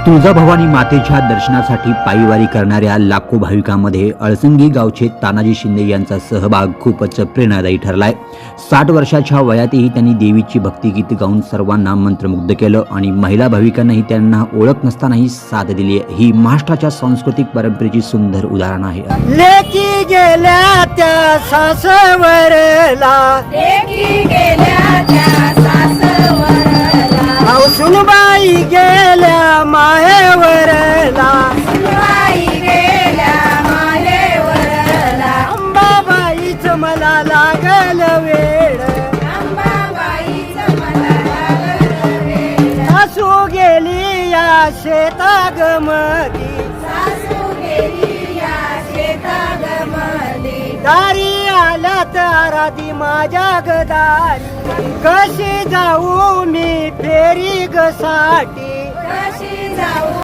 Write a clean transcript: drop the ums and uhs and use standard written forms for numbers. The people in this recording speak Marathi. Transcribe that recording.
तुळजाभवानी मातेच्या दर्शनासाठी पायीवारी करणाऱ्या लाखो भाविकांमध्ये अळसंगी गावचे तानाजी शिंदे यांचा सहभाग खूपच प्रेरणादायी ठरलाय। 60 वर्षाच्या वयातही त्यांनी देवीची भक्तिगीत गाऊन सर्वांना मंत्रमुग्ध केलं आणि महिला भाविकांनाही त्यांना ओळख नसतानाही साथ दिली। ही महाराष्ट्राच्या सांस्कृतिक परंपरेची सुंदर उदाहरण आहे। लेकी गेल्या त्या सासवरला, लेकी गेल्या त्या सासवरला, सुनबाई गेल्या माहेवरला, सुनबाई गेल्या माहेवरला, अंबाबाईच मला लागल वेळ, अंबाबाईच मला लागल वेळ, सासू गेली या शेतागमती, सासू गेली या शेतागमती, दारी आल्या ताराती माझ्या गदारी, कशी जाऊ मी फेरी गसाठी, कशी